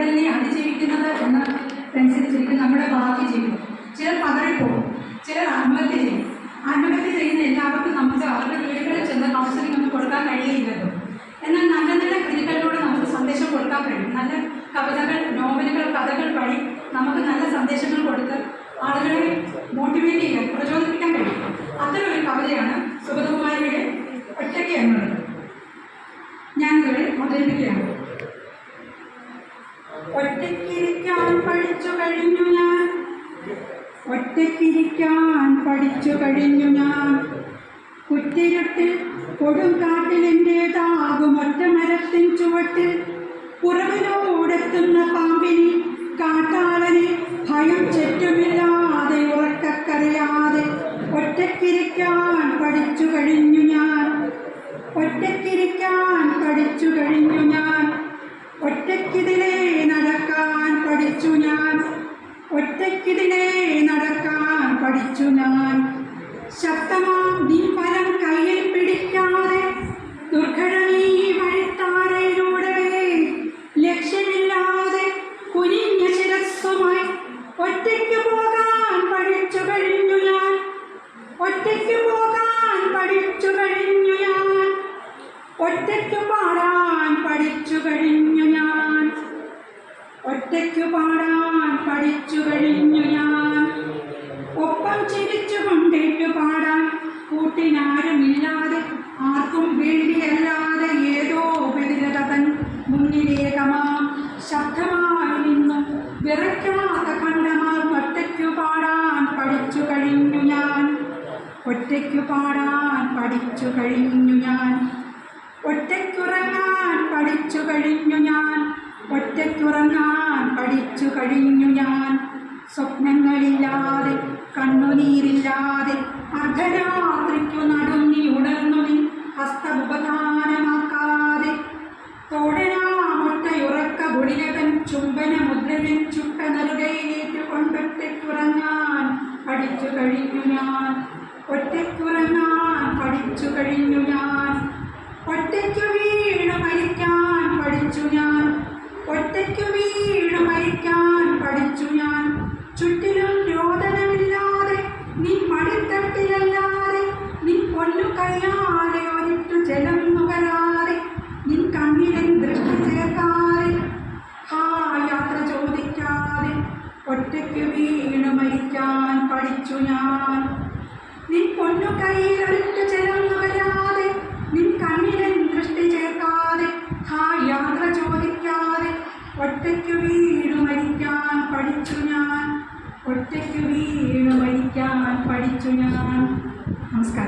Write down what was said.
ഇടപെടലിനെ അതിജീവിക്കുന്നത് എന്നതനുസരിച്ചിരിക്കും നമ്മുടെ ഭാവി ജീവിതം. ചിലർ പതറിപ്പോകും, ചിലർ ആത്മഹത്യ ചെയ്യും. ആത്മഹത്യ ചെയ്യുന്ന എല്ലാവർക്കും നമുക്ക് അവരുടെ വീടുകളിൽ ചെന്ന് കൗൺസിലിംഗ് ഒന്നും കൊടുക്കാൻ കഴിയില്ലല്ലോ. എന്നാൽ നല്ല നല്ല കൃതികളിലൂടെ നമുക്ക് സന്ദേശം കൊടുക്കാൻ കഴിയും. നല്ല കവിതകൾ, നോവലുകൾ, കഥകൾ വഴി നമുക്ക് നല്ല സന്ദേശങ്ങൾ കൊടുത്ത് ആളുകളെ മോട്ടിവേറ്റ് ചെയ്യാൻ, പ്രചോദിപ്പിക്കാൻ കഴിയും. അത്തരമൊരു കവിതയാണ് സുഗതകുമാരിയുടെ ഒറ്റയ്ക്ക് എന്നുള്ളത്. ഞാനിവിടെ അവതരിപ്പിക്കുകയാണ്. ഒറ്റയ്ക്കിരിക്കാൻ പഠിച്ചു കഴിഞ്ഞു ഞാൻ, ഒറ്റയ്ക്കിരിക്കാൻ പഠിച്ചു കഴിഞ്ഞു ഞാൻ. കുറ്റിരുട്ടിൽ കൊടുങ്കാട്ടിലെൻ്റേതാകും ഒറ്റമരത്തിൻ ചുവട്ടിൽ പുറവിനോടെത്തുന്ന പാമ്പിനി കാട്ടാളനെ ഭയം ചുറ്റുമില്ലാതെ ഉറക്കക്കറിയാതെ ഒറ്റയ്ക്കിരിക്കാൻ പഠിച്ചു കഴിഞ്ഞു ഞാൻ, ഒറ്റയ്ക്കിരിക്കാൻ പഠിച്ചു കഴിഞ്ഞു ഞാൻ. ഒറ്റയ്ക്കിതിലേ നടക്കാൻ പഠിച്ചു ഞാൻ, ഒറ്റയ്ക്കിതിലേ നടക്കാൻ പഠിച്ചു ഞാൻ. ശക്തമാം നീ ഫലം കയ്യിൽ പിടിക്കാതെ ദുർഘടമീ വഴിത്താരയിലൂടെ ലക്ഷ്യമില്ലാതെ കുനിഞ്ഞ ശിരസ്സുമായി ഒറ്റയ്ക്ക് പോകാൻ പഠിച്ചു കഴിഞ്ഞു ഞാൻ, ഒറ്റയ്ക്ക് പോകാൻ പഠിച്ചു കഴിഞ്ഞു ഞാൻ. ഒറ്റയ്ക്ക് പാടാൻ പഠിച്ചു കഴിഞ്ഞു ഞാൻ, ഒറ്റയ്ക്ക് പാടാൻ പഠിച്ചു കഴിഞ്ഞു ഞാൻ. ഒപ്പം ചിരിച്ചു കൊണ്ടേറ്റു പാടാൻ കൂട്ടിനാരുമില്ലാതെ ആർക്കും വേണ്ടിയല്ലാതെ ഏതോ ബലിരതൻ മുന്നിലേകമാം ശബ്ദമായി നിന്നു വിറയ്ക്കാത്ത കണ്ടമാർ ഒറ്റയ്ക്കു പാടാൻ പഠിച്ചു കഴിഞ്ഞു ഞാൻ, ഒറ്റയ്ക്കു പാടാൻ പഠിച്ചു കഴിഞ്ഞു ഞാൻ. ഒറ്റയ്ക്കുറങ്ങാൻ പഠിച്ചു കഴിഞ്ഞു ഞാൻ, ഒറ്റയ്ക്കുറങ്ങാൻ പഠിച്ചു കഴിഞ്ഞു ഞാൻ. സ്വപ്നങ്ങളില്ലാതെ കണ്ണുനീരില്ലാതെ അർദ്ധരാത്രിക്കു നടുങ്ങി ഉണർന്നു നീ ഹസ്തമുപധാനമാക്കാതെ തോടനാമൊട്ടയുറക്ക ഗുളികതൻ ചുംബന മുദ്രയൻ ചുട്ട നെറുകയിലേറ്റു കൊണ്ടൊറ്റയ്ക്കുറങ്ങാൻ പഠിച്ചു കഴിഞ്ഞു ഞാൻ, ഒറ്റയ്ക്കുറങ്ങാൻ പഠിച്ചു കഴിഞ്ഞു ഞാൻ. ഒറ്റയ്ക്കു വീണു മരിക്കാൻ പഠിച്ചു ഞാൻ, ഒറ്റയ്ക്കു വീണു മരിക്കാൻ പഠിച്ചു ഞാൻ. ചുറ്റിലും രോദനമില്ലാതെ നിൻ മടിത്തട്ടിലല്ലാതെ നിൻ പൊന്നു കയ്യാലെ ഒരിട്ടു ജലം നുകരാതെ നിൻ കണ്ണിലും ദൃഷ്ടി ചേർക്കാതെ ആ യാത്ര ചോദിക്കാതെ ഒറ്റയ്ക്ക് വീണു മരിക്കാൻ പഠിച്ചു ഞാൻ. നിൻ പൊന്നു കയ്യിൽ ഒരിട്ടു ജലം നുകരാതെ നിൻ കണ്ണിലും ദൃഷ്ടി ചേർക്കാതെ ആ യാത്ര ചോദിക്കാതെ ഒറ്റയ്ക്ക് വീണു മരിക്കാൻ പഠിച്ചു ഞാൻ, ഒറ്റയ്ക്ക് വീണു മരിക്കാൻ പഠിച്ചു ഞാൻ. നമസ്കാരം.